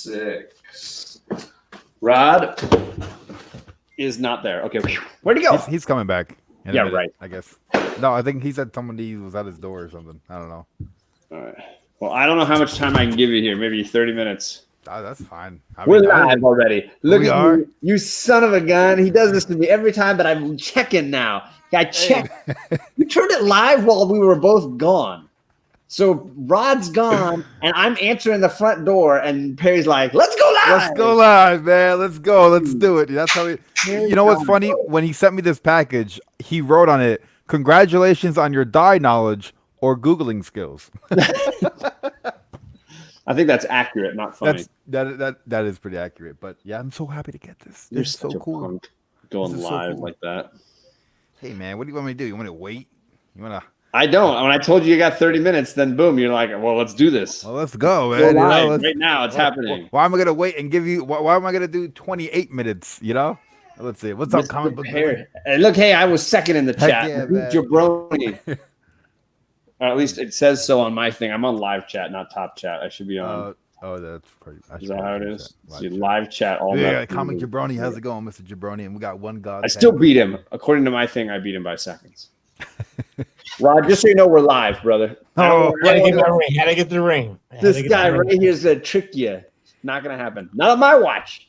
6. Rod is not there. Okay, where'd he go? He's coming back. Yeah, right. I guess. No, I think he said somebody was at his door or something. I don't know. All right. Well, I don't know how much time I can give you here. Maybe 30 minutes. Oh, that's fine. We're live already. Look at you son of a gun. He does this to me every time, but I'm checking now. I checked. You turned it live while we were both gone. So Rod's gone, and I'm answering the front door, and Perry's like, "Let's go live. Let's go live, man. Let's go. Let's do it." That's how he. You know what's funny? When he sent me this package, he wrote on it, "Congratulations on your die knowledge or Googling skills." I think that's accurate, not funny. That is pretty accurate. But yeah, I'm so happy to get this. You're so cool. Punk going live like that. Hey man, what do you want me to do? You want me to wait? You want to? I don't. When I told you got 30 minutes, then boom, you're like, well, let's do this. Well, let's go, man. Right now, it's happening. Why am I gonna wait and give you? Why am I gonna do 28 minutes? You know? Let's see. What's up, comic book? Hey, look, hey, I was second in the chat. Yeah, Jabroni. Or at least it says so on my thing. I'm on live chat, not top chat. I should be on. That's pretty. Is that how it is? See, live chat. All yeah, comic Jabroni. How's it going, Mr. Jabroni? And we got one god. I still beat him. According to my thing, I beat him by seconds. Rod, just so you know, we're live, brother. How to get the ring? This guy right here is gonna trick you. Not gonna happen. Not on my watch.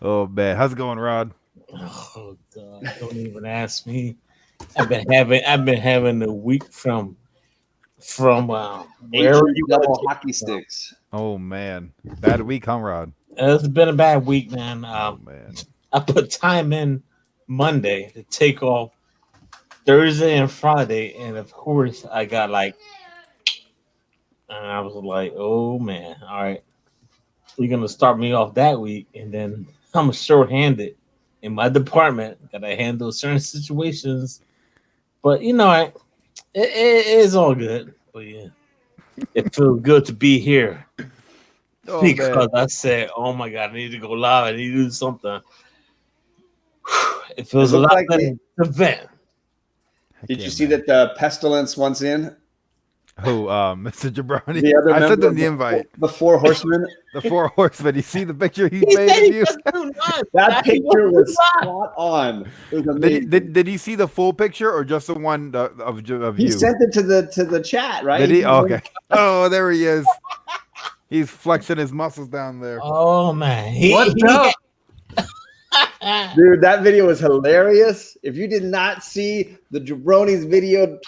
Oh man, how's it going, Rod? Oh God, don't even ask me. I've been having a week from where you got hockey sticks. Oh man, bad week, huh, Rod? It's been a bad week, man. Man, I put time in Monday to take off Thursday and Friday, and of course I got and I was like, oh man, all right, you're gonna start me off that week, and then I'm short-handed in my department. Gotta handle certain situations, but you know, it is all good. But yeah, it feels good to be here because man. I said, oh my God, I need to go live. I need to do something. It feels a lot like an event. Did you see that the pestilence wants in? Who, Mr. Jabroni? I sent them the invite. The 4 horsemen. The 4 horsemen. You see the picture he made of you? That picture was spot on. Did he see the full picture or just the one of you? He sent it to the chat, right? Did he? Oh, okay. Oh, there he is. He's flexing his muscles down there. Oh man, what up? Dude, that video was hilarious. If you did not see the Jabroni's video,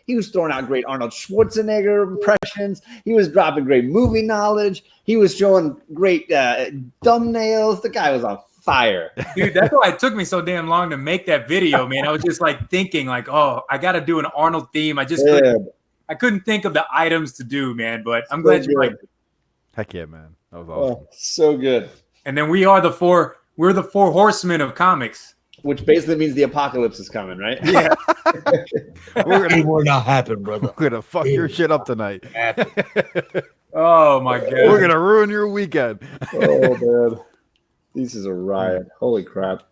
he was throwing out great Arnold Schwarzenegger impressions. He was dropping great movie knowledge. He was showing great thumbnails. The guy was on fire. Dude, that's why it took me so damn long to make that video, man. I was just like thinking like, oh, I got to do an Arnold theme. I couldn't think of the items to do, man, but I'm glad you liked it. Heck yeah, man. That was awesome. Oh, so good. And then we're the 4 horsemen of comics. Which basically means the apocalypse is coming, right? Yeah. It will not happen, brother. We're going to fuck your shit up tonight. Oh, my God. We're going to ruin your weekend. Oh, man. This is a riot. Holy crap.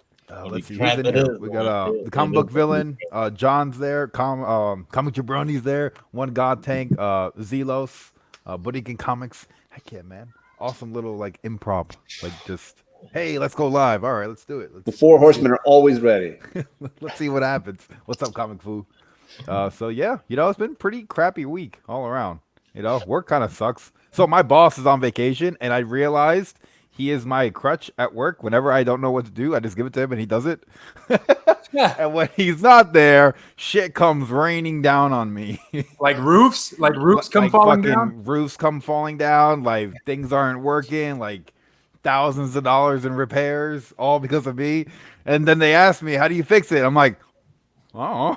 Let's see. Who's in here? We got the comic book villain. John's there. Comic Jabroni's there. One God Tank. Zelos. Budikin Comics. Heck yeah, man. Awesome little like improv. Like just... Hey, let's go live. All right, let's do it. The 4 horsemen are always ready. Let's see what happens. What's up, Comic Fu? So yeah, it's been a pretty crappy week all around. Work kind of sucks. So my boss is on vacation, and I realized he is my crutch at work. Whenever I don't know what to do, I just give it to him, and he does it. And when he's not there, shit comes raining down on me. Like roofs come falling down. Roofs come falling down. Like things aren't working. Like thousands of dollars in repairs, all because of me. And then they ask me, "How do you fix it?" I'm like, "Oh."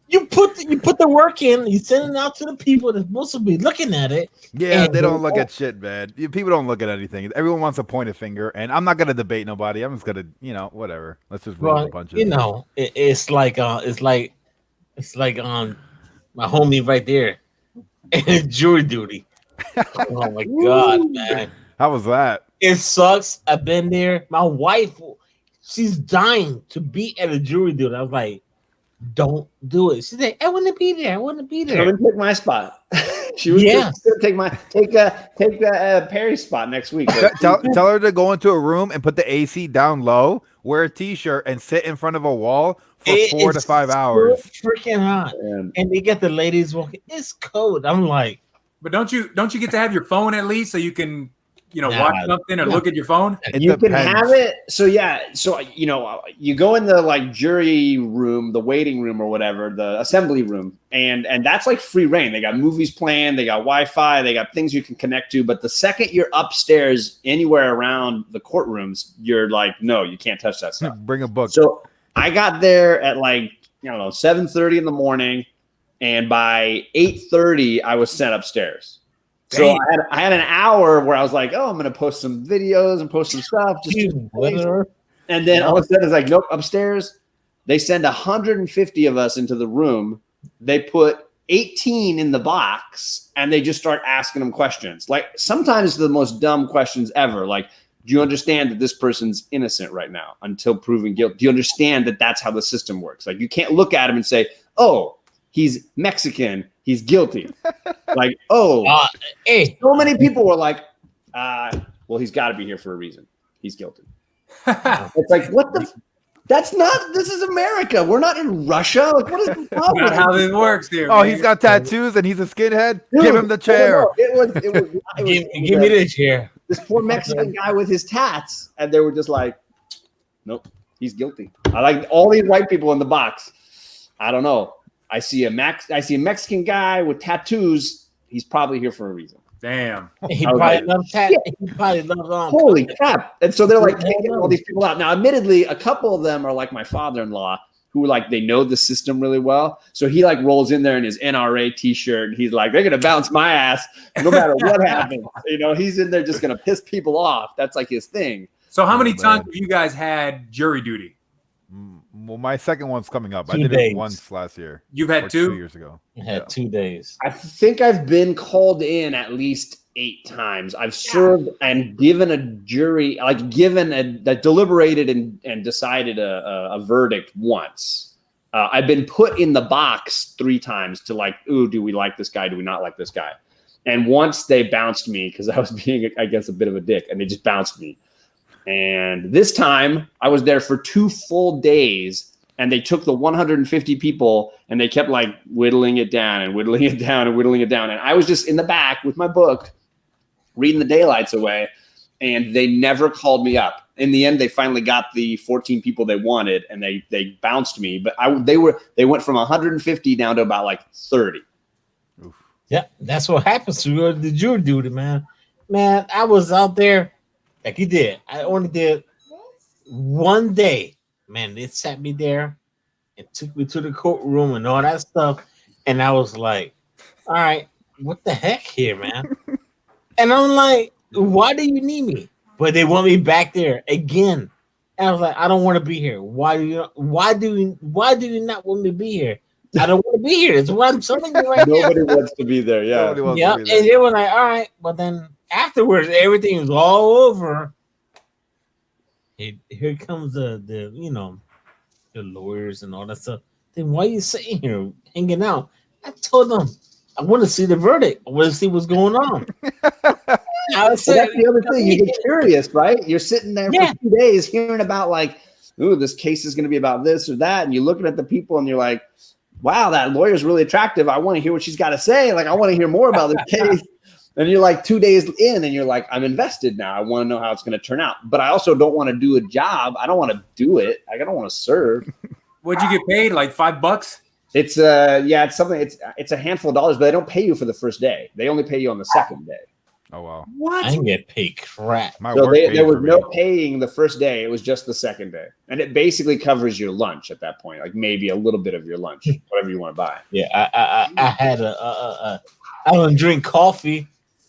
You put the work in. You send it out to the people that's supposed to be looking at it. Yeah, they don't look at shit, man. People don't look at anything. Everyone wants to point a finger, and I'm not gonna debate nobody. I'm just gonna, whatever. Let's just roll the punches. It's like my homie right there, and jury duty. Oh my God, man. How was that? It sucks. I've been there. My wife, she's dying to be at a jury duty. I was like, don't do it. She said, I want to be there. Come and take my spot. She was just gonna take Perry's spot next week. Tell her to go into a room and put the AC down low, wear a t-shirt, and sit in front of a wall for 4 to 5 hours. Freaking hot, and they get the ladies walking. It's cold. I'm like, but don't you get to have your phone at least so you can watch something or look at your phone? You can have it. So you go in the like jury room, the waiting room or whatever, the assembly room, and that's like free reign. They got movies playing, they got Wi-Fi, they got things you can connect to. But the second you're upstairs anywhere around the courtrooms, you're like, no, you can't touch that stuff. Bring a book. So I got there at 7:30 in the morning, and by 8:30 I was sent upstairs. So I had an hour where I was like, oh, I'm going to post some videos and post some stuff. And then all of a sudden it's like, nope, upstairs. They send 150 of us into the room. They put 18 in the box and they just start asking them questions. Like sometimes the most dumb questions ever. Like, do you understand that this person's innocent right now until proven guilty? Do you understand that that's how the system works? Like you can't look at him and say, oh, he's Mexican. He's guilty. Like, so many people were like, well, he's got to be here for a reason. He's guilty. It's like, what the? This is America. We're not in Russia. Like, what is the problem? Not how this works here. Oh, man. He's got tattoos and he's a skinhead. Dude, give him the chair. No. It was give me the chair. This poor Mexican guy with his tats. And they were just like, nope, he's guilty. I like all these white people in the box. I don't know. I see a Mexican guy with tattoos. He's probably here for a reason. Damn. He probably loves tattoos. He probably loves holy crap. And so they're like taking all these people out. Now, admittedly, a couple of them are like my father-in-law who like they know the system really well. So he like rolls in there in his NRA t-shirt and he's like, they're gonna bounce my ass no matter what happens. He's in there just gonna piss people off. That's like his thing. So how many times have you guys had jury duty? Well, my second one's coming up. 2 I did days. it once last year. You've had 2? 2 years ago. I had 2 days. I think I've been called in at least 8 times. I've served and given a jury, like given a deliberated and decided a verdict once. I've been put in the box 3 times to like, ooh, do we like this guy? Do we not like this guy? And once they bounced me because I was being, I guess, a bit of a dick, and they just bounced me. And this time I was there for 2 full days, and they took the 150 people and they kept like whittling it down and whittling it down and whittling it down. And I was just in the back with my book reading the daylights away, and they never called me up. In the end, they finally got the 14 people they wanted, and they bounced me. But they went from 150 down to about like 30. Oof. Yeah, that's what happens to the jury duty, man. Man, I was out there like you did. I only did 1 day. Man, they sat me there and took me to the courtroom and all that stuff. And I was like, all right, what the heck here, man? And I'm like, why do you need me? But they want me back there again. And I was like, I don't want to be here. Why do you not want me to be here? I don't want to be here. That's what I'm telling you right now. Nobody wants to be there. Yeah. Yeah. And they were like, all right. But then afterwards, everything was all over. Here comes the lawyers and all that stuff. Then why are you sitting here hanging out? I told them I want to see the verdict. I want to see what's going on. That's the other thing. You get curious, right? You're sitting there for 2 days hearing about like, ooh, this case is going to be about this or that. And you're looking at the people and you're like, wow, that lawyer's really attractive. I want to hear what she's got to say. Like, I want to hear more about this case. And you're like 2 days in and you're like, I'm invested now. I want to know how it's going to turn out. But I also don't want to do a job. I don't want to do it. I don't want to serve. What'd you get paid? Like $5? It's it's something. It's a handful of dollars, but they don't pay you for the first day. They only pay you on the second day. Oh wow! What? I didn't get paid crap. So there was no paying the first day. It was just the second day, and it basically covers your lunch at that point, like maybe a little bit of your lunch, whatever you want to buy. Yeah, I had I don't drink coffee,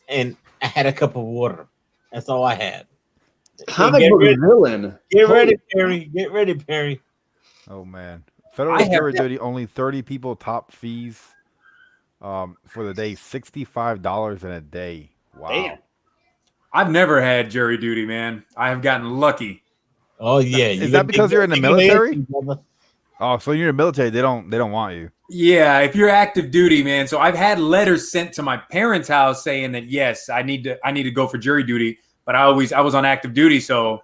and I had a cup of water. That's all I had. Comic book villain. Get ready, Perry. Get ready, Perry. Oh man. Federal jury duty, only 30 people, top fees for the day, $65 in a day. Wow. Damn. I've never had jury duty, man. I have gotten lucky. Oh yeah. Is that because you're in the military? Oh, so you're in the military, they don't want you. Yeah, if you're active duty, man. So I've had letters sent to my parents' house saying that yes, I need to go for jury duty, but I was on active duty, so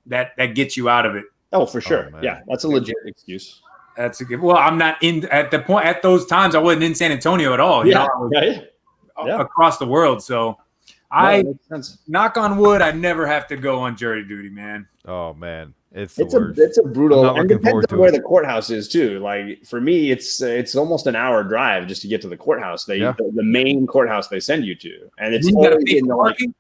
that gets you out of it. Oh, for sure. man. Yeah, that's a legit excuse. That's a good. Well, I'm not in at those times. I wasn't in San Antonio at all. You know, I was right. across the world. So That makes sense. knock on wood, I never have to go on jury duty, man. Oh man, it's a brutal. I'm not And looking depends forward on to where it. the courthouse is too. Like for me, it's almost an hour drive just to get to the courthouse. The main courthouse they send you to, and it's You gotta always pay in for the parking?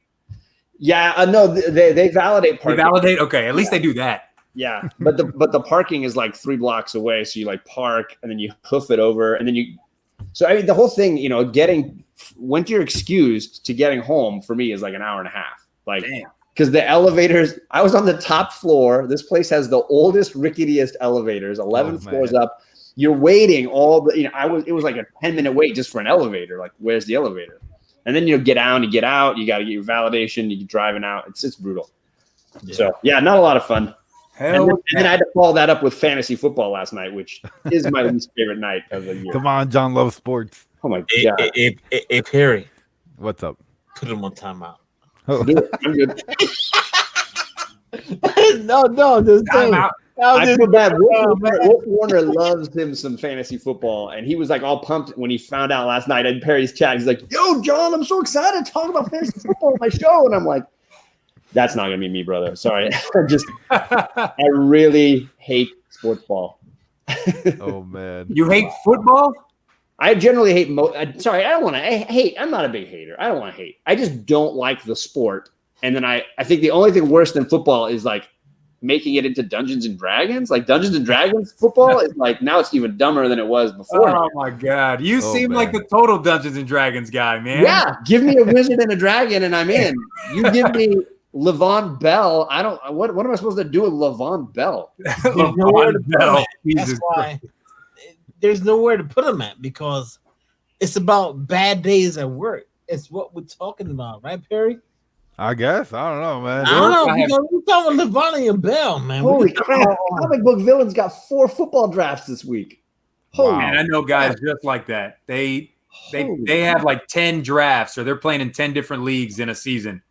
no, they validate They parking. validate. Okay, at least they do that. Yeah, but the parking is like 3 blocks away, so you like park and then you hoof it over, and then you. So I mean, the whole thing, once you're excused to getting home for me is like an hour and a half, like because the elevators. I was on the top floor. This place has the oldest, ricketiest elevators, 11 floors up. You're waiting all the. It was like a 10-minute wait just for an elevator. Like, where's the elevator? And then you get down, you get out. You got to get your validation. You get driving out. It's brutal. Yeah. So yeah, not a lot of fun. And then I had to follow that up with fantasy football last night, which is my least favorite night of the year. Come on, John loves sports. Oh my god! Hey, Perry, what's up? put him on timeout. I'm good. No, just Timeout. I feel bad. Wolf Warner loves him some fantasy football, and he was like all pumped when he found out last night in Perry's chat. He's like, "Yo, John, I'm so excited to talk about fantasy football on my show," and I'm like. That's not gonna be me, brother. Sorry. I really hate sports ball. Oh man. You hate football? I generally hate sorry, I don't want to hate. I'm not a big hater. I don't want to hate. I just don't like the sport. And then I think the only thing worse than football is like making it into Dungeons and Dragons. Like Dungeons and Dragons football is like now it's even dumber than it was before. Oh my god. You seem like the total Dungeons and Dragons guy, man. Yeah. Give me a wizard and a dragon and I'm in. You give me Levon Bell. I don't. What am I supposed to do with Levon Bell? Levon Bell. That's why there's nowhere to put him at because it's about bad days at work. It's what we're talking about, right, Perry? I guess I don't know, man. I don't know. We're talking about Levon and Bell, man. Holy crap! Comic book villains got 4 football drafts this week. Holy man, I know guys just like that. They have like 10 drafts, or they're playing in 10 different leagues in a season.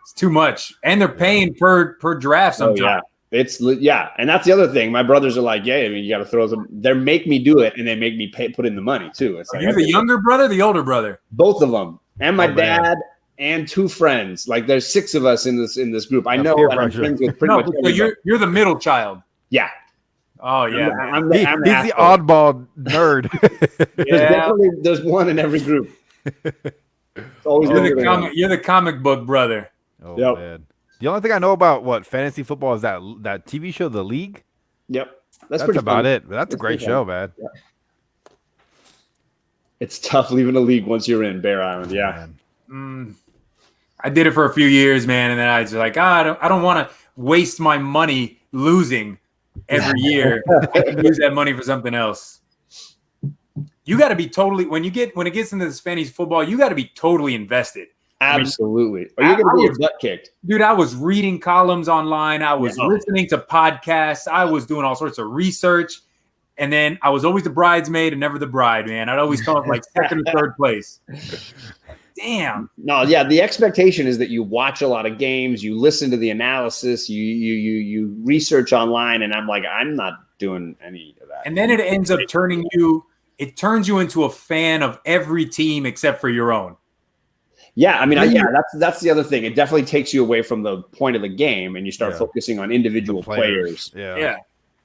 It's too much, and they're paying per draft sometimes. And that's the other thing. My brothers are like, yeah, I mean, you got to throw them. They make me do it, and they make me put in the money too. It's like, you the younger brother, the older brother? Both of them, and my dad and 2 friends. Like, there's 6 of us in this group. I know, and I'm friends with pretty much. So you're the middle child. Yeah. Oh yeah, he's the oddball nerd. There's one in every group. Always you're the comic book brother. Oh man. The only thing I know about fantasy football is that TV show, The League. Yep. That's about it. That's a great show, man. Yeah. It's tough leaving a league once you're in Bear Island. Yeah. I did it for a few years, man, and then I was like, I don't want to waste my money losing every year. Use that money for something else. You got to be totally when it gets into this fantasy football, you got to be totally invested. Absolutely. Or you're going to get your butt kicked. Dude, I was reading columns online. I was listening to podcasts. I was doing all sorts of research. And then I was always the bridesmaid and never the bride, man. I'd always come up like second or third place. Damn. No, yeah. The expectation is that you watch a lot of games, you listen to the analysis, you research online. And I'm like, I'm not doing any of that. And then it ends up turns you into a fan of every team except for your own. Yeah, I mean, that's the other thing. It definitely takes you away from the point of the game, and you start focusing on individual players. Yeah.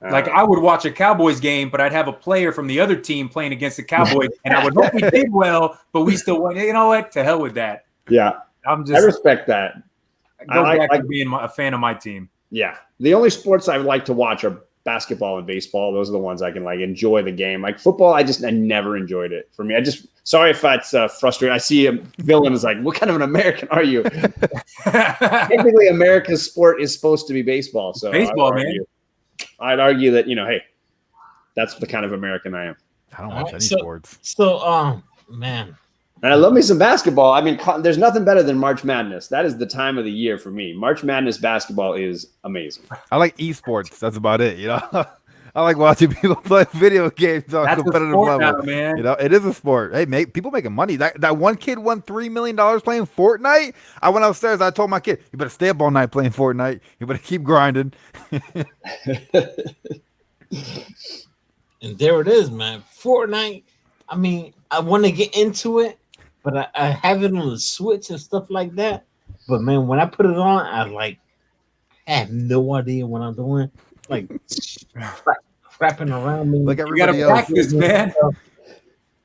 Like I would watch a Cowboys game, but I'd have a player from the other team playing against the Cowboys, and I would hope we did well, but we still won. You know what? To hell with that. Yeah, I respect that. I go back to being a fan of my team. Yeah, the only sports I like to watch are basketball and baseball. Those are the ones I can like enjoy the game. Like football, I never enjoyed it. For me, sorry if that's frustrating. I see a villain is like, what kind of an American are you? Technically, America's sport is supposed to be baseball. So baseball, man. I'd argue that hey, that's the kind of American I am. I don't watch any sports. So, man. And I love me some basketball. I mean, there's nothing better than March Madness. That is the time of the year for me. March Madness basketball is amazing. I like esports. That's about it. I like watching people play video games on That's a competitive sport level. now, man. You know, it is a sport. Hey, people making money. That one kid won $3 million playing Fortnite. I went upstairs. I told my kid, "You better stay up all night playing Fortnite. You better keep grinding." And there it is, man. Fortnite. I mean, I want to get into it, but I have it on the Switch and stuff like that. But man, when I put it on, I have no idea what I'm doing. Like crapping around me. Like You gotta everybody else. practice, man.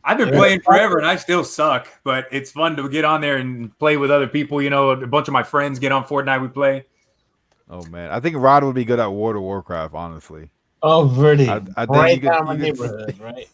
I've been playing forever and I still suck, but it's fun to get on there and play with other people. You know, a bunch of my friends get on Fortnite, we play. Oh man, I think Rod would be good at World of Warcraft. Honestly. Oh, really? I think Right you could- down my you could- neighborhood, right?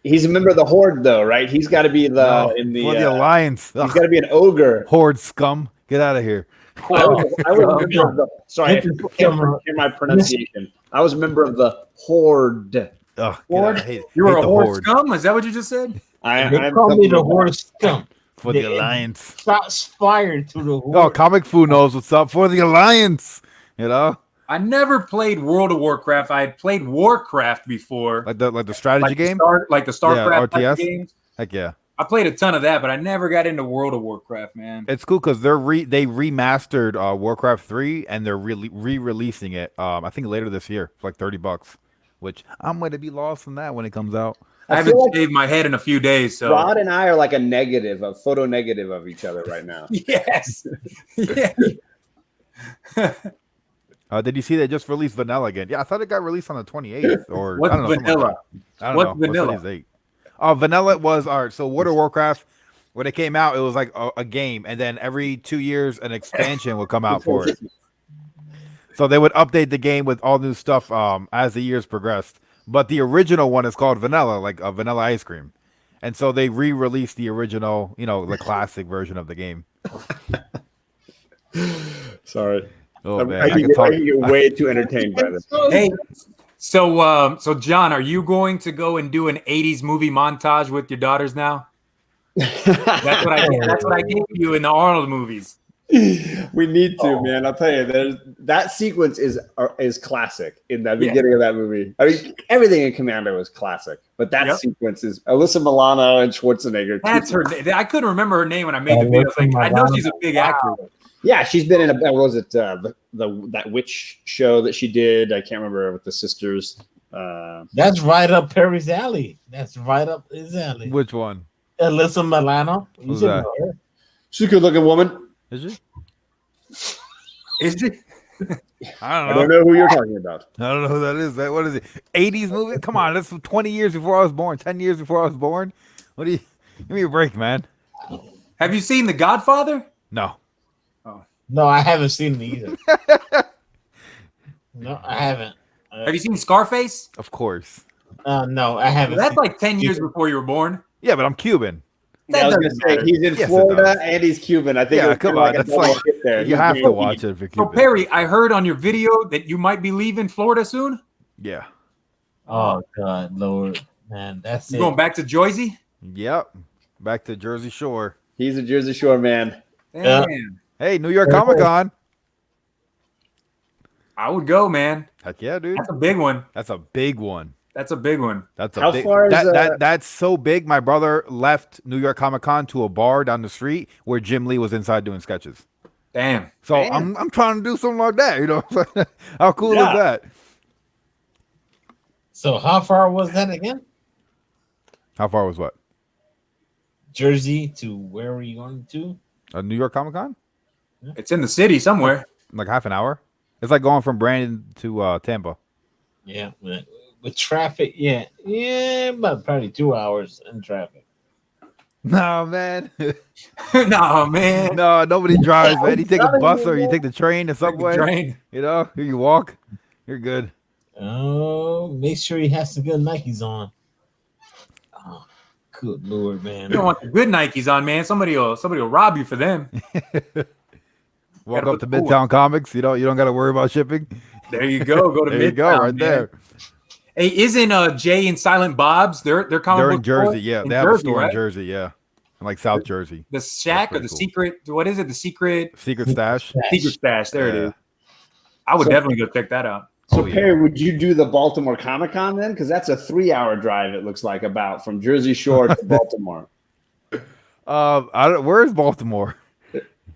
He's a member of the Horde, though, right? He's got to be No, the for the Alliance. He's Ugh, got to be an ogre. Horde scum. Get out of here. I was a member of the. Sorry, if you can't Come on. hear my pronunciation. I was a member of the Horde. Ugh, Horde? I hate, You were hate a the horse scum? Is that what you just said? They I'm call me the something- horse scum. for the They- Alliance. Shots fired to the Oh, horde. Comic Fu knows what's up for the Alliance. You know, I never played World of Warcraft. I had played Warcraft before. like the strategy game. Like the StarCraft type of RTS. games. Heck yeah. I played a ton of that, but I never got into World of Warcraft, man. It's cool because they remastered Warcraft 3 and they're re-releasing it. I think later this year for like $30, which I'm gonna be lost in that when it comes out. I I haven't feel like shaved my head in a few days, so Rod and I are like a photo negative of each other right now. yes. Yeah. Did you see they just released Vanilla again? Yeah, I thought it got released on the 28th or What's I don't know. something like vanilla? that. I don't What's know. vanilla? What's today's date? Vanilla was all right. So World of Warcraft, when it came out, it was like a game, and then every 2 years an expansion would come out for it. So they would update the game with all new stuff as the years progressed. But the original one is called Vanilla, like a vanilla ice cream. And so they re-released the original, the classic version of the game. Sorry. Oh I, man, I, I can can get, I talk. can get way too entertained by this. Hey, so John, are you going to go and do an 80s movie montage with your daughters now? That's what I gave you in the Arnold movies. We need to, man. I'll tell you, that sequence is classic in the beginning of that movie. I mean, everything in Commando is classic, but that sequence is Alyssa Milano and Schwarzenegger. That's her. I couldn't remember her name when I made the video. I was like, I know she's a big actor. Yeah, she's been in what was it that witch show that she did? I can't remember with the sisters. That's right up Perry's alley. That's right up his alley. Which one? Alyssa Milano. You Who's should that? know her. She's a good-looking woman. Is she? Is she? I I don't know who you're talking about. I don't know who that is. What is it? 80s movie? Come on, that's 20 years before I was born. 10 years before I was born. What do you? Give me a break, man. Have you seen The Godfather? No. No, I haven't seen it either. No, I haven't. Have you seen Scarface? Of course. No, I haven't. That's seen like 10 years before you were born. Yeah, but I'm Cuban. Yeah, I was gonna say he's in Yes, it Florida does. and he's Cuban. I think. Yeah, it was come kinda on, a that's double like- hit there. You He's have being- to watch it if you're So Cuban. Perry, I heard on your video that you might be leaving Florida soon. Yeah. Oh God, Lord, man, that's You it. going back to Jersey? Yep. Back to Jersey Shore. He's a Jersey Shore man. Yeah. Damn. Hey, New York Comic Con. I would go, man. Heck yeah, dude. That's a big one. That's a big one. That's a big one. That's a How big far is, that's so big. My brother left New York Comic Con to a bar down the street where Jim Lee was inside doing sketches. Damn. So Damn. I'm trying to do something like that, How cool Yeah. is that? So how far was that again? How far was what? Jersey to where were you going to? New York Comic Con? It's in the city somewhere. Like half an hour. It's like going from Brandon to Tampa. Yeah, with traffic. Yeah, about probably 2 hours in traffic. No, man. No, man. No, nobody drives, man. You take a telling bus you, or you man. take the train, the subway. Train. You walk. You're good. Oh, make sure he has some good Nikes on. Oh, good Lord, man. You don't want the good Nikes on, man. Somebody will rob you for them. Walk Gotta up to put the cool Midtown Comics. You don't got to worry about shipping. There you go. Go to There you go, Midtown, right man. there. Hey, isn't Jay and Silent Bob's? They're comic They're in book store? Jersey, yeah. In They have a store right? in Jersey, yeah. In like South Jersey. The shack or pretty the cool. secret? What is it? The secret Secret stash. stash. There it Yeah. is. I would So- definitely go check that out. So Perry, would you do the Baltimore Comic Con then? Because that's a 3-hour drive. It looks like about from Jersey Shore to Baltimore. Where is Baltimore?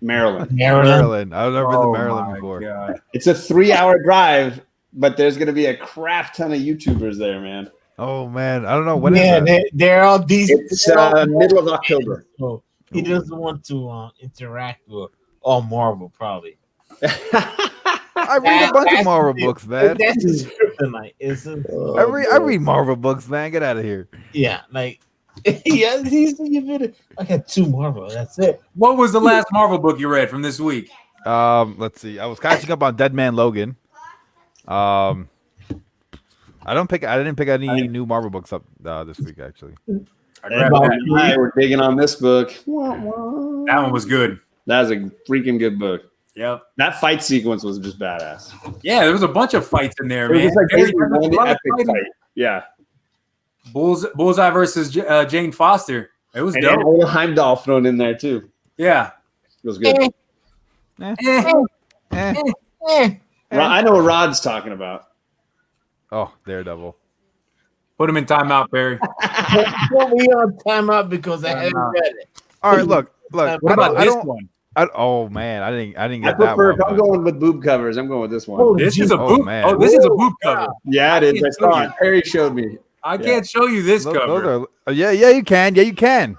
Maryland. Maryland. I've never been to Maryland my before. God. It's a 3-hour drive, but there's going to be a crap ton of YouTubers there, man. Oh man, I don't know when is that? they're all decent. It's middle of October. So he doesn't want to interact with all Marvel, probably. I read a bunch of Marvel books, man. That's his kryptonite. I read Marvel books, man. Get out of here. Yeah, like yeah, I got 2 Marvel. That's it. What was the last Marvel book you read from this week? Let's see. I was catching up on Dead Man Logan. I didn't pick any new Marvel books up this week, actually. We're digging on this book. That one was good. That was a freaking good book. Yep. That fight sequence was just badass. Yeah, there was a bunch of fights in there, It was man. just like Very- basically one lot of epic fighting. fight. Yeah. Bullseye versus Jane Foster. It was And dope. Ola Heimdall thrown in there too. Yeah. It was good. I know what Rod's talking about. Oh, Daredevil. Put him in timeout, Barry. Put me on timeout because I haven't read it. All right, look. What about this one? Oh man, I didn't I get that prefer, one. if I'm but- going with boob covers, I'm going with this one. Oh, This is a Oh, boot. man. Oh, this is a boot cover. Yeah, it is. I can't saw show it. you. Perry showed me. I can't show you this Those cover. are, yeah, you can. Yeah, you can.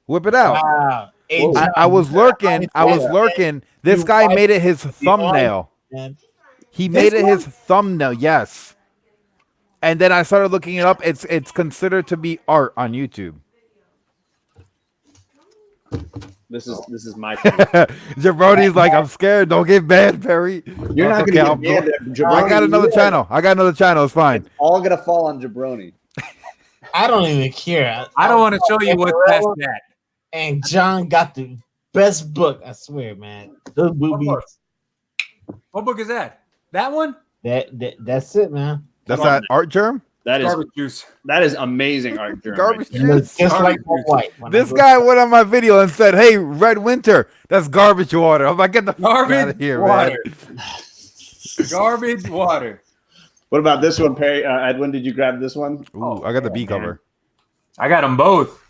Whip it out. Wow. Hey, Whoa. John, I was lurking. This guy made it his thumbnail. man. He made it his thumbnail. Yes. And then I started looking it up. It's considered to be art on YouTube. This is my thing. Jabroni's like, I'm scared. Don't get banned, Perry. You're not Okay, going I'll to get banned. I got another Jabroni, channel. It's fine. It's all going to fall on Jabroni. I don't even care. I don't want to show you what's past that. And John got the best book. I swear, man. Those boobies. What book is that? That one? That's it, man. That's Come on, that art germ? That is Garbage juice. amazing art. Jeremy. Garbage It looks juice. just Garbage like juice. white. When I This go- guy went on my video and said, "Hey, Red Winter, that's garbage water." I'm like, "Get the fuck out Garbage of here, water. man!" Garbage water. What about this one, Perry? Edwin, did you grab this one? Ooh, I got the B cover. I got them both.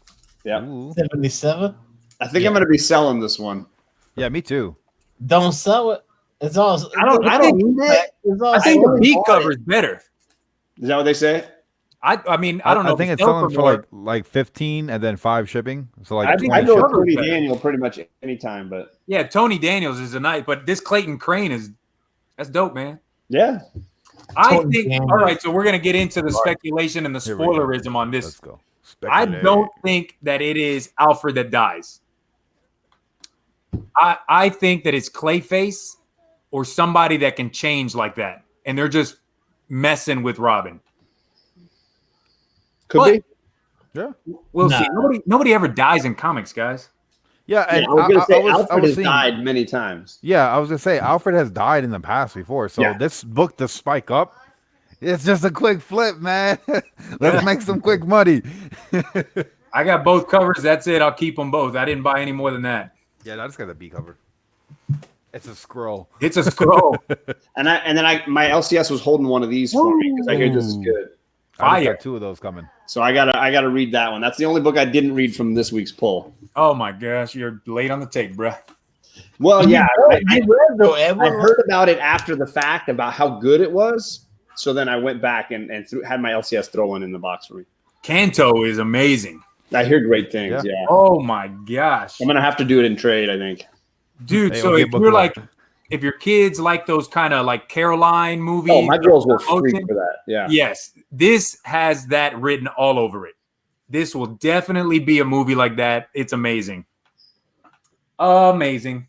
Yeah. Ooh. 77. I think I'm going to be selling this one. Yeah, me too. Don't sell it. It's all. I don't need it. It's all. I think the only B bought cover is better. Is that what they say? I mean, I don't know. I think if it's sell selling for more. like 15 and then 5 shipping. So like I 20 go shipping. Tony better. Daniel pretty much anytime, but Yeah, Tony Daniels is a night, but this Clayton Crane that's dope, man. yeah. I Tony think. Daniels. All right, so we're gonna get into the speculation and the Here we go. spoilerism on this. Let's go. I Speculate. don't think that it is Alfred that dies. I think that it's Clayface or somebody that can change like that, and they're just messing with Robin. Could But- be. Yeah. We'll Nah. see. Nobody ever dies in comics, guys. Yeah, Yeah, and I was going to say I Alfred was has seeing- died many times. Yeah, I was gonna say Alfred has died in the past before, so Yeah. this book to spike up, it's just a quick flip, man. Let's make some quick money. I got both covers. That's it. I'll keep them both. I didn't buy any more than that. Yeah, I just got the B cover. It's a scroll. It's a scroll. And then my LCS was holding one of these for me because I hear this is good. I just Fire. got 2 of those coming. So I gotta read that one. That's the only book I didn't read from this week's poll. Oh my gosh, you're late on the tape, bruh. Well, yeah, I You read though, Edwin. I heard about it after the fact about how good it was. So then I went back and had my LCS throw one in the box for me. Kanto is amazing. I hear great things. Yeah. Yeah, Oh my gosh, I'm gonna have to do it in trade. I think. dude. Hey, So okay, if book you're club. like, if your kids like those kind of like Caroline movies, Oh, my girls will freak Motion, for that. Yeah. yes, this has that written all over it. This will definitely be a movie like that. It's amazing. Amazing.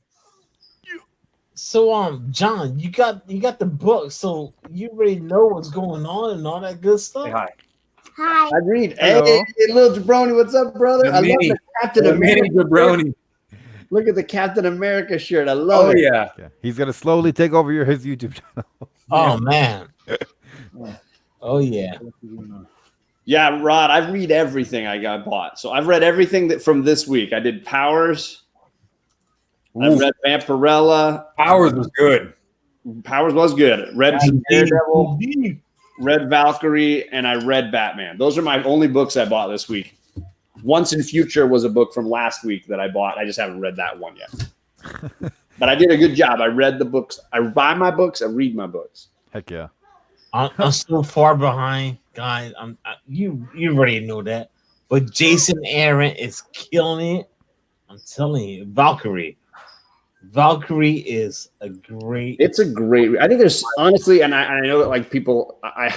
So John, you got the book, so you already know what's going on and all that good stuff. Say hi. I read. Hello. Hey, little jabroni, what's up, brother? The I love mini- the Captain The mini America. jabroni. Look at the Captain America shirt. I love Oh it. yeah. Yeah. He's gonna slowly take over his YouTube channel. Oh man. Oh yeah. Yeah, Rod, I read everything I got bought. So I've read everything that from this week. I did Powers. I Ooh. read Vampirella. Powers was good. Powers was good. Read Daredevil, read Valkyrie, and I read Batman. Those are my only books I bought this week. Once in Future was a book from last week that I bought. I just haven't read that one yet. But I did a good job. I read the books. I buy my books. I read my books. Heck yeah. I'm so far behind, guys. You already know that. But Jason Aaron is killing it. I'm telling you, Valkyrie. Valkyrie is a great. It's a great. I think there's honestly, and I know that like people, I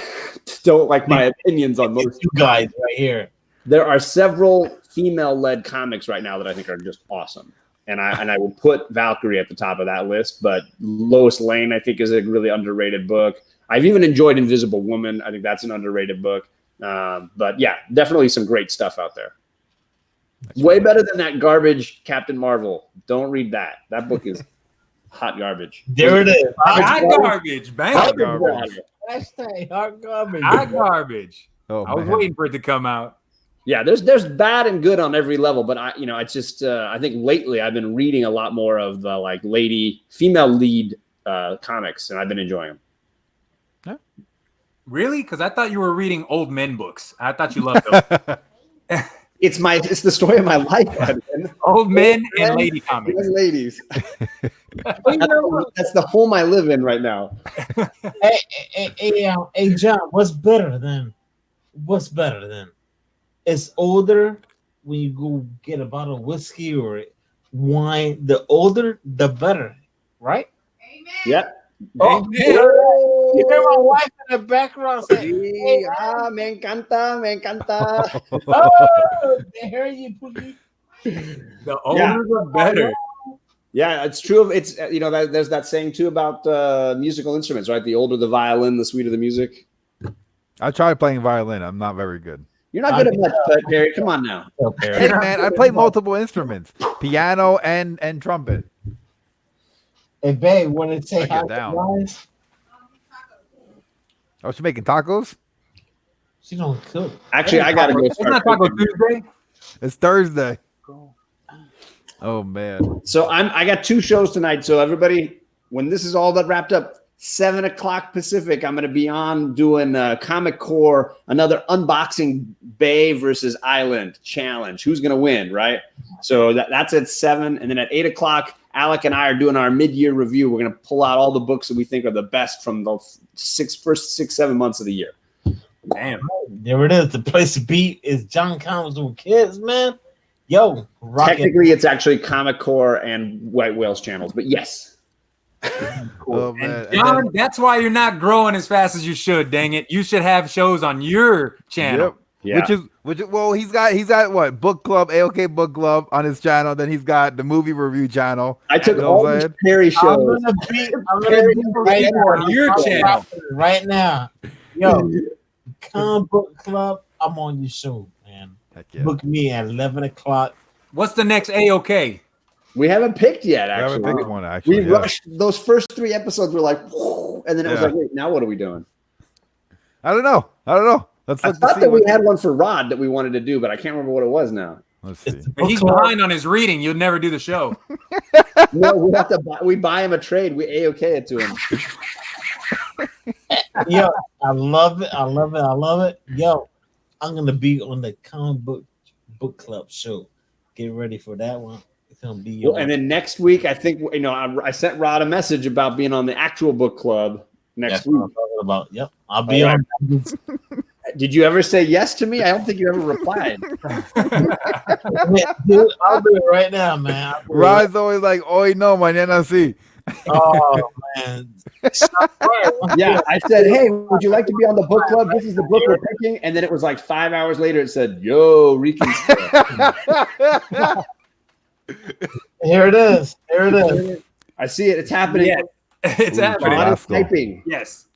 don't like my opinions on most you guys right here. There are several female-led comics right now that I think are just awesome, and I would put Valkyrie at the top of that list. But Lois Lane, I think, is a really underrated book. I've even enjoyed Invisible Woman. I think that's an underrated book. But yeah, definitely some great stuff out there. Way better than that garbage Captain Marvel. Don't read that. That book is hot garbage. There it is. Hot garbage. Bang garbage. Hashtag hot garbage. Hot garbage. Oh, I was man. waiting for it to come out. Yeah, there's bad and good on every level, but it's just I think lately I've been reading a lot more of the like female lead comics, and I've been enjoying them. Really? Because I thought you were reading old men books. I thought you loved those. It's the story of my life. Old men and lady comics. And ladies. That's the home I live in right now. Hey, John, what's better than? It's older when you go get a bottle of whiskey or wine. The older, the better, right? Amen. Yep. Oh, you hear my wife in the background saying, me encanta. "Oh, they hear you, Pookie." The older, the better. Yeah, it's true. It's there's that saying too about musical instruments, right? The older the violin, the sweeter the music. I tried playing violin. I'm not very good. You're not good at much, Perry. Come on now. Hey man, I play multiple instruments: piano and trumpet. Hey, babe, want to say Break hi it down. to guys? Oh, she making tacos? She don't cook. Actually, I gotta go. It's not Taco Tuesday. It's Thursday. Oh man. So I got 2 shows tonight. So everybody, when this is all that wrapped up, 7:00 Pacific, I'm gonna be on doing Comic Core, another unboxing Bay versus Island challenge. Who's gonna win, right? So that's at 7, and then at 8:00, Alec and I are doing our mid-year review. We're gonna pull out all the books that we think are the best from the first 6-7 months of the year. Damn. There it is. The place to be is John Comics with Kids, man. Yo, rocket. Technically, it's actually Comic Core and White Whales channels, but yes. Oh man. And John, that's why you're not growing as fast as you should. Dang it! You should have shows on your channel. Yep. Yeah. Which is well, he's got what book club, AOK book club on his channel. Then he's got the movie review channel. I took You know all what I'm these saying? Perry I'm shows. gonna be right now on your channel. Right now. Yo, Comic Book Club, I'm on your show, man. Heck yeah. Book me at 11:00. What's the next AOK? We haven't picked yet, I haven't actually. picked one actually. We rushed those first 3 episodes. We're like, whoa, and then it was Yeah. like, wait, now what are we doing? I don't know. Let's I look to thought see that we what- had one for Rod that we wanted to do, but I can't remember what it was now. Let's see. He's behind on his reading. You'll never do the show. No, we have to buy him a trade. We AOK it to him. Yo, I love it. Yo, I'm gonna be on the Comic Book Club show. Get ready for that one. It's gonna be Well, and then next week, I think I sent Rod a message about being on the actual book club next That's what I'm week. talking about. Yep, I'll be All on. Did you ever say yes to me? I don't think you ever replied. Dude, I'll do it right now, man. Rod's always like, "Oh no, mañana sí." Oh man. Yeah, I said, hey, would you like to be on the book club? This is the book we're picking. And then it was like 5 hours later, it said, yo, Rican. Here it is. Here it is. I see it. It's happening. Yeah. It's happening. Rod is Rascal. typing. Yes.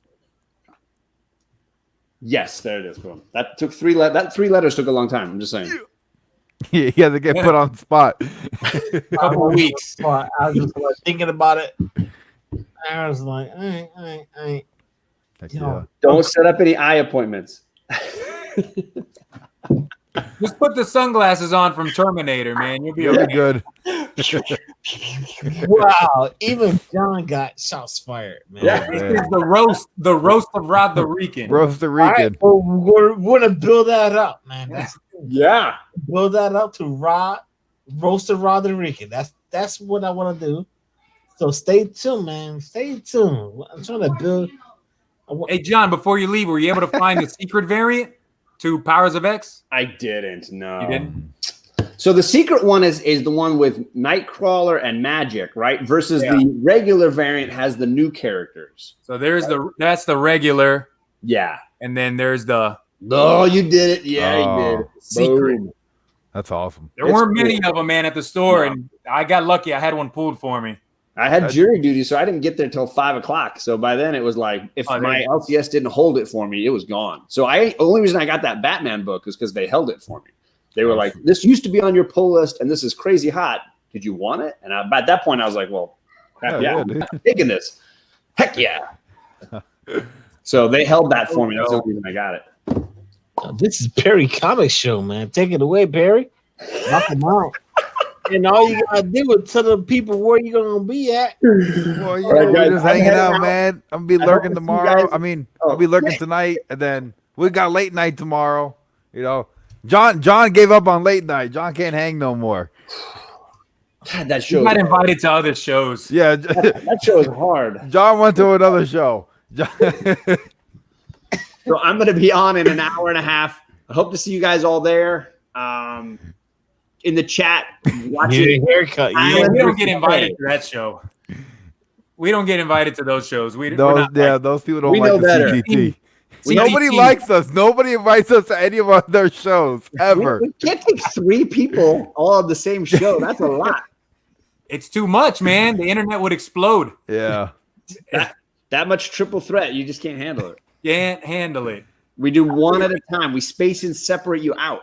Yes, there it is. Boom. That took 3 letters took a long time. I'm just saying. He had to get put on the spot. Couple weeks. I was just like thinking about it. I was like, I ain't. Heck You yeah. know, Don't set up any eye appointments. Just put the sunglasses on from Terminator, man. You'll be You'll okay. be good. Wow, even John got shots fired, man. Yeah. This is the roast of Rod the Rican. Roast the All right, Rican. well, we're gonna build that up, man. Yeah. Build that up to roasted Rod the Rican. That's what I want to do. So stay tuned, man. Stay tuned. I'm trying to build. Hey, John, before you leave, were you able to find the secret variant to Powers of X? I didn't. No. You didn't? So the secret one is the one with Nightcrawler and Magic, right? Versus Yeah. the regular variant has the new characters. So that's the regular, Yeah. and then there's the Oh, you did it. Yeah, you did. secret. Boom. That's awesome. There It's weren't cool. many of them, man, at the store, No. and I got lucky. I had one pulled for me. I had jury duty, so I didn't get there till 5:00. So by then it was like, if Oh, there my you go. LCS didn't hold it for me, it was gone. So only reason I got that Batman book is because they held it for me. They were like, this used to be on your pull list, and this is crazy hot. Did you want it? And at that point, I was like, well, crap, yeah, dude. I'm taking this. Heck yeah. So they held that for me. That's the only reason I got it. This is Perry Comic Show, man. Take it away, Perry. Knock them out. And all you gotta do is tell the people where you're gonna be at. Well, All right, we're guys, just I'm hanging heading out, out. man. I'm gonna be I hope lurking to see you tomorrow. guys. I mean, Oh, I'll be lurking yeah. tonight, and then we got late night tomorrow. You know, John gave up on late night. John can't hang no more. God, that You show, got invited to other shows. Yeah, that show is hard. John went to another show. So I'm going to be on in an hour and a half. I hope to see you guys all there. In the chat, watching. Haircut. Yeah. We don't get invited to that show. We don't get invited to those shows. We're those, not yeah, like- those people don't We like know the better. CGT. CGT. Nobody likes us. Nobody invites us to any of their shows ever. We can't take 3 people all on the same show. That's a lot. It's too much, man. The internet would explode. Yeah. That much triple threat, you just can't handle it. Can't handle it. We do one at a time. We space and separate you out.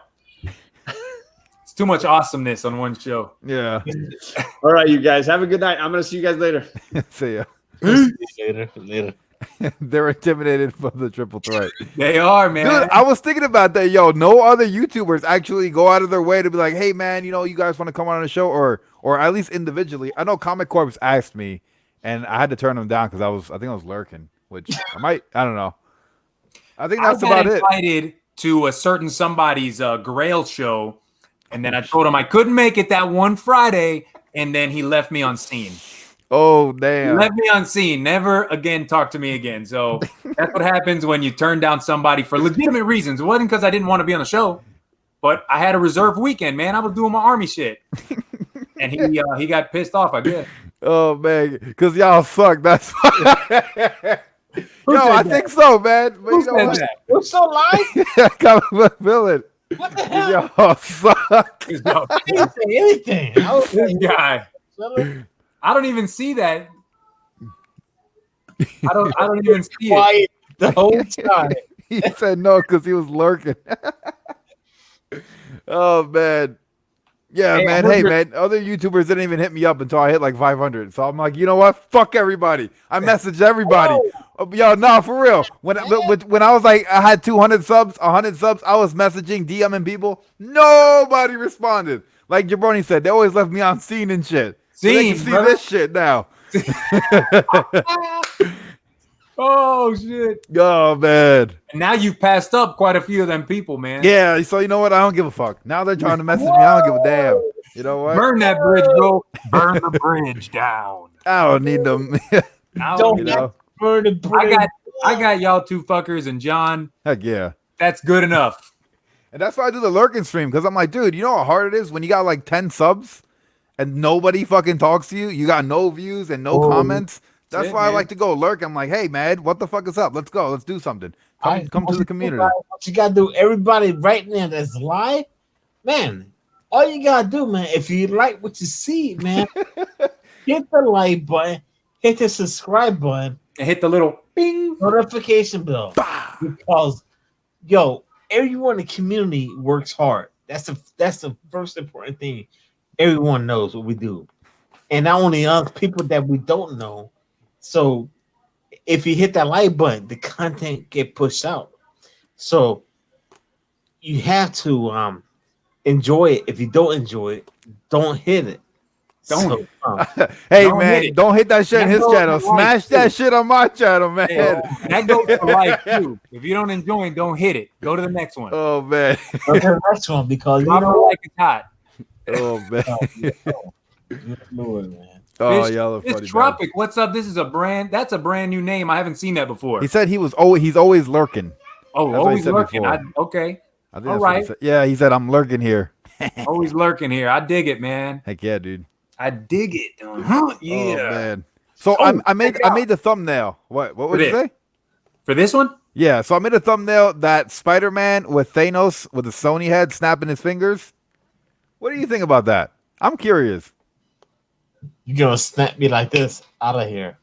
It's too much awesomeness on one show. Yeah. All right, you guys. Have a good night. I'm going to see you guys later. See ya. Later. They're intimidated from the triple threat. They are, man. Dude, I was thinking about that. Yo, no other YouTubers actually go out of their way to be like, hey, man, you guys want to come on the show? Or at least individually. I know Comic Corps asked me, and I had to turn them down because I think I was lurking, which I don't know. I think that's I got about it. invited to a certain somebody's Grail show, and then I told him I couldn't make it that one Friday, and then he left me on scene. Oh, He damn. left me on scene. Never again talk to me again. So that's what happens when you turn down somebody for legitimate reasons. It wasn't because I didn't want to be on the show, but I had a reserved weekend, man. I was doing my army shit, and he got pissed off, I guess. Oh, man. Because y'all suck. That's why. Yo, said I that? think so, man. But Who you know said what? that? We're so live. Comic book villain. What the hell? Y'all suck. This I didn't say anything. I was like, guy. shut up. I don't even see that. I don't even see it. Quiet the whole time. He said no because he was lurking. Oh, man. Yeah, Hey, man. I Hey, wonder- man. Other YouTubers didn't even hit me up until I hit like 500. So I'm like, you know what? Fuck everybody. I messaged everybody. Yo, no, for real. When I was like, I had 200 subs, 100 subs, I was messaging, DMing people. Nobody responded. Like Jabroni said, they always left me on scene and shit. So they can Scene, see bro. this shit now. Oh shit! Oh, man. And now you've passed up quite a few of them people, man. Yeah, so you know what? I don't give a fuck. Now they're trying to message me. I don't give a damn. You know what? Burn that bridge, bro. Burn the bridge down. I don't need them. Don't you know? burn the bridge. I got y'all two fuckers and John. Heck yeah. That's good enough. And that's why I do the lurking stream, because I'm like, dude, you know how hard it is when you got like 10 subs and nobody fucking talks to you? You got no views and no comments. That's it, why I man. like to go lurk. I'm like, hey, man, what the fuck is up? Let's go. Let's do something. Come to the community. What you gotta do, everybody right now that's live, man. All you gotta do, man, if you like what you see, man, hit the like button, hit the subscribe button, And hit the little bing. notification bell. Because yo, everyone in the community works hard. That's the first important thing. Everyone knows what we do. And not only us, people that we don't know. So if you hit that like button, the content get pushed out. So you have to enjoy it. If you don't enjoy it, don't hit it. Don't. Hey Don't hit man, it. don't hit that shit on That his goes channel. for life, Smash that too. shit on my channel, man. Hey, that goes for life too. If you don't enjoy it, don't hit it. Go to the next one. Oh man. Go to the next one because you Drop know it what? like it's hot. Oh man. Good Lord, man. Oh, Fish, y'all are Fish funny. Man. Tropic, what's up? This is that's a brand new name. I haven't seen that before. He said he's always lurking. Oh, That's what he always said lurking. before. Okay. I think All that's what he right. said. Yeah, he said I'm lurking here. Always lurking here. I dig it, man. Heck yeah, dude. I dig it. Yeah. Oh man. So Oh, I made check it out. the thumbnail. What would you this. say? For this one? Yeah, so I made a thumbnail that Spider-Man with Thanos with the Sony head snapping his fingers. What do you think about that? I'm curious. You're gonna snap me like this out of here.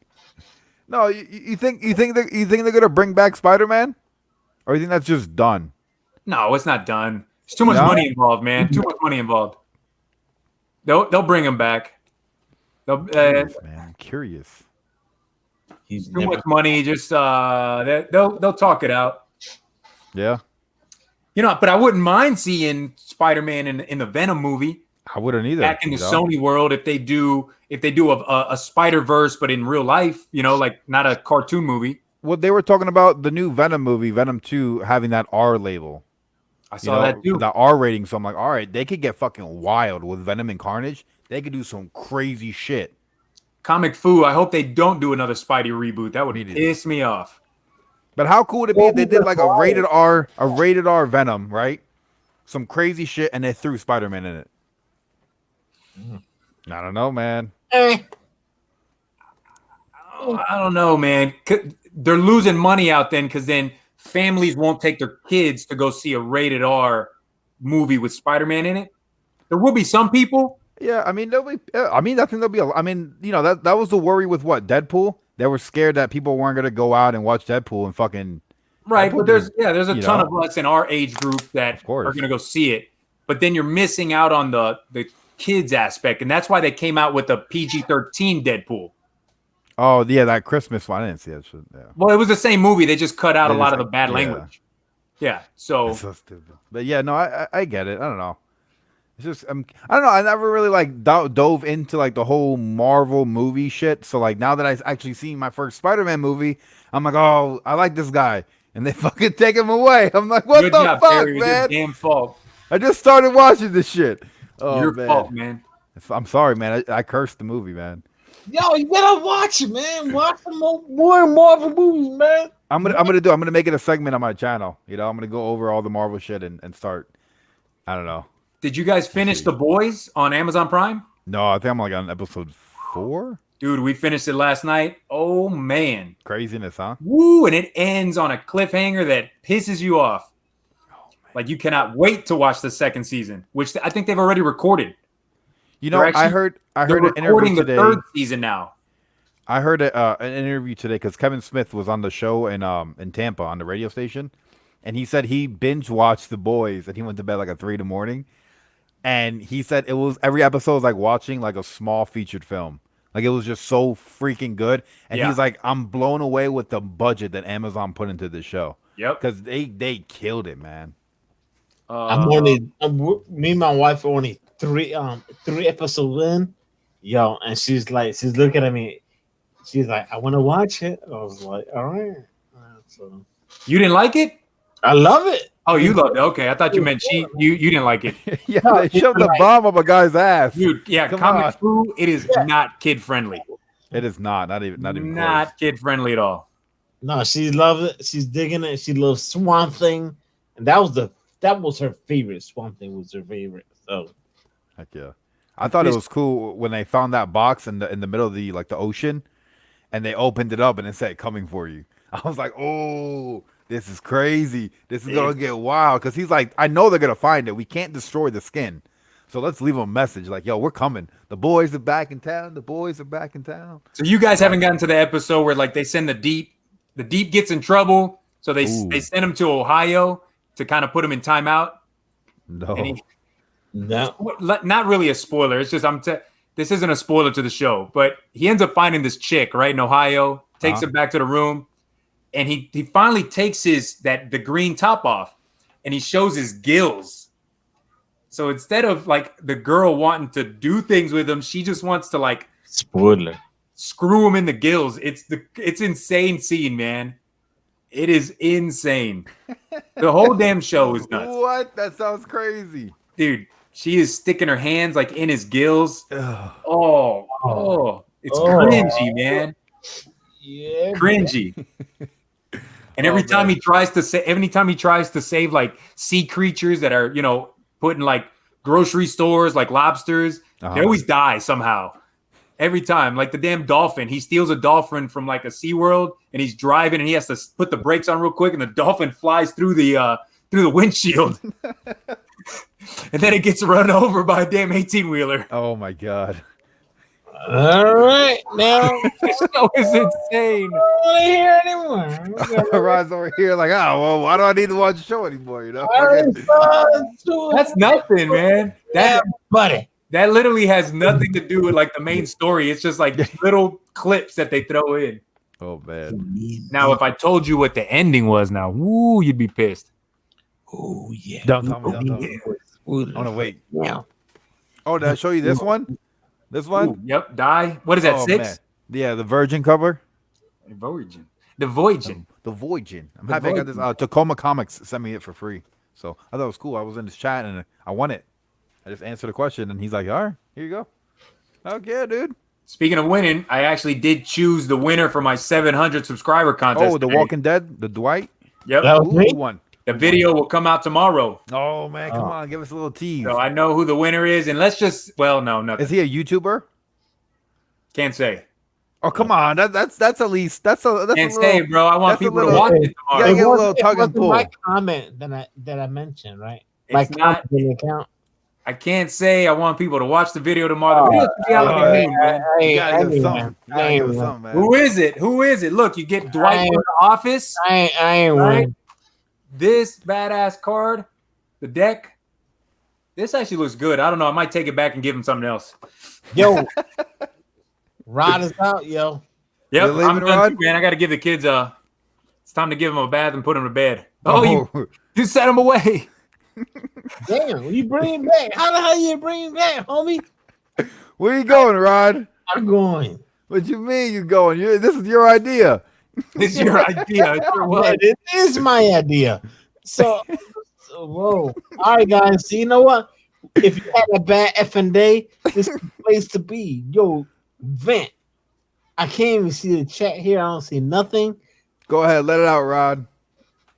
No, you think they're gonna bring back Spider-Man, or you think that's just done? No, it's not done. There's too much No? money involved, man. Too much money involved. They'll bring him back. Curious, man, I'm curious. He's Too never. much money. Just they'll talk it out. Yeah, You know, but I wouldn't mind seeing Spider-Man in the Venom movie I wouldn't either. back in the you know? Sony world if they do a Spider-Verse, but in real life, you know, like not a cartoon movie. Well, they were talking about the new Venom movie, Venom 2, having that R label. I saw that too. The R rating. So I'm like, all right, they could get fucking wild with Venom and Carnage. They could do some crazy shit. Comic Fu. I hope they don't do another Spidey reboot. That would Me neither. piss me off. But how cool would it be if they did like a rated R Venom, right? Some crazy shit, and they threw Spider-Man in it. I don't know, man. I don't know, man. They're losing money out then because then families won't take their kids to go see a rated R movie with Spider-Man in it. There will be some people. Yeah, I mean, I think there'll be. I mean, you know, that was the worry with what Deadpool. They were scared that people weren't gonna go out and watch Deadpool and fucking. Right, Deadpool but there's is, a ton of us in our age group that Of course. are going to go see it. But then you're missing out on the kids aspect, and that's why they came out with the PG-13 Deadpool. Oh yeah, that Christmas one. I didn't see that shit. Yeah, Well, it was the same movie. They just cut out a They lot just, of the bad yeah. language. Yeah, so That's so stupid. But yeah, no, I get it. I don't know. It's just I don't know. I never really like dove into like the whole Marvel movie shit. So like now that I've actually seen my first Spider-Man movie, I'm like, oh, I like this guy, and they fucking take him away. I'm like, what good the job, fuck, Terry. It was your man? damn fault. I just started watching this shit. Oh Your man, fault, man. I'm sorry, man. I cursed the movie, man. Yo, you better watch it, man. Watch some more Marvel movies, man. I'm gonna make it a segment on my channel. You know, I'm gonna go over all the Marvel shit and start. I don't know. Did you guys finish The Boys on Amazon Prime? No, I think I'm like on episode 4. Dude, we finished it last night. Oh, man. Craziness, huh? Woo, and it ends on a cliffhanger that pisses you off. Like you cannot wait to watch the second season, which I think they've already recorded. You know, They're actually- I heard They're an recording interview the today. third season now. I heard an interview today because Kevin Smith was on the show in Tampa on the radio station, and he said he binge watched The Boys and he went to bed like at 3 a.m. And he said it was every episode was like watching like a small featured film. Like it was just so freaking good. And Yeah. he's like, I'm blown away with the budget that Amazon put into this show. Yep. Because they killed it, man. Me and my wife are only three episodes in, yo, and she's looking at me. She's like, I want to watch it. I was like, all right. So You didn't like it? I love it. Oh, you loved it. Okay, I thought you meant you didn't like it. Yeah, No, they shoved the like- bomb up a guy's ass. Dude, yeah, Come Comic on. Fu, it is not kid friendly. It is not even close. Not kid friendly at all. No, she loves it. She's digging it. She loves Swamp Thing, and that was her favorite. Swamp Thing was her favorite. So Heck yeah. I thought it was cool when they found that box in the middle of the ocean, and they opened it up and it said "coming for you." I was like, "Oh, this is crazy. This is gonna get wild." Because he's like, "I know they're gonna find it. We can't destroy the skin, so let's leave them a message like, yo, we're coming. The boys are back in town. The boys are back in town." So you guys haven't gotten to the episode where like they send the deep gets in trouble, so they send him to Ohio to kind of put him in timeout. No. And no, not really a spoiler. It's just this isn't a spoiler to the show, but he ends up finding this chick right in Ohio, takes her back to the room, and he finally takes the green top off, and he shows his gills. So instead of like the girl wanting to do things with him, she just wants to like Spoiler. screw him in the gills. It's insane scene, man. It is insane. The whole damn show is nuts. What? That sounds crazy. Dude, she is sticking her hands like in his gills. Ugh. It's cringy, man. Yeah. Cringy. And every time he tries to save like sea creatures that are, put in like grocery stores, like lobsters, they always die somehow. Every time, like the damn dolphin, he steals a dolphin from like a SeaWorld and he's driving and he has to put the brakes on real quick and the dolphin flies through the windshield. And then it gets run over by a damn 18-wheeler. Oh my god. All right, now This show is insane. I don't want to hear anymore. Rod's over here like, well, why do I need to watch the show anymore? That's nothing, man. Buddy. That literally has nothing to do with like the main story. It's just like little clips that they throw in. Oh man. Now, if I told you what the ending was now, woo, you'd be pissed. Oh yeah. Don't tell me. Don't tell me. I'm gonna wait. Yeah. Oh, did I show you this one? This one? Ooh, yep. Die. What is that? 6? Man. Yeah, the Virgin cover. The Voyaging. The Voyaging. The Voyaging. I'm happy I got this. Tacoma Comics sent me it for free, so I thought it was cool. I was in this chat and I won it. I just answered the question and he's like, "All right, here you go." Okay, dude. Speaking of winning, I actually did choose the winner for my 700 subscriber contest. Oh, the today. Walking Dead, the Dwight. Yep. That was me? Who won? The video will come out tomorrow. Oh man, come on, give us a little tease. So I know who the winner is, and let's just nothing. Is he a YouTuber? Can't say. Oh come on, that's at least that's a Can't say, bro. I want that's a people to little- watch it Yeah, tomorrow. get a little tug and wasn't pull. my comment that I mentioned, right? My It's not. comment in the account. I can't say I want people to watch the video tomorrow. The video should be out like a yeah. moon, man. You gotta give us something. You gotta give us something, man. Who is it? Who is it? Look, you get Dwight from The Office. I ain't Right? winning. This badass card, the deck. This actually looks good. I don't know. I might take it back and give him something else. Yo, Rod is out, yo. Yep, You leaving, I'm done Rod? too, man. I got to give the kids it's time to give them a bath and put them to bed. Oh, you set them away. Damn, you bring him back. How the hell you bring him back, homie? Where you going, Rod? I'm going. What you mean you going? This is your idea. This is your idea. It sure was. It is my idea. So whoa. All right, guys. So you know what? If you had a bad effing day, this is the place to be. Yo, vent. I can't even see the chat here. I don't see nothing. Go ahead, let it out, Rod.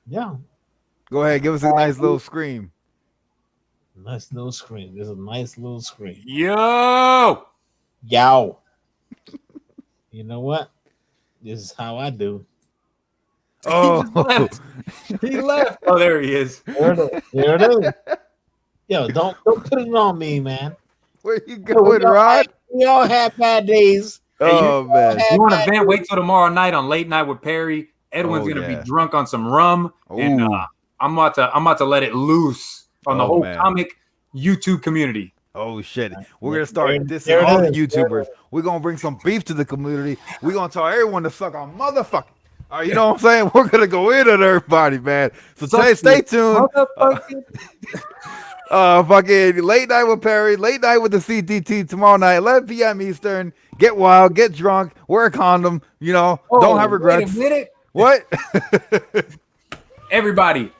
Yeah. Go ahead, give us a nice little scream. Nice little screen. There's a nice little screen. Yo. Yow. You know what? This is how I do. Oh, He left. Oh, there he is. There it is. Yo, don't put it on me, man. where you going, Rod? We all have bad days. Oh man. You want to vent? Wait till tomorrow night on Late Night with Perry. Edwin's gonna be drunk on some rum, and Ooh. I'm about to let it loose on the Oh, whole man. comic YouTube community. Oh shit. We're gonna start There dissing it all the is. YouTubers. We're gonna bring some beef to the community. We're gonna tell everyone to suck on motherfucker. All right, you know what I'm saying? We're gonna go in on everybody, man. So stay tuned. Fucking Late Night with Perry, Late Night with the CTT tomorrow night, 11 p.m. Eastern. Get wild, get drunk, wear a condom, don't have regrets. Wait a minute. What? Everybody,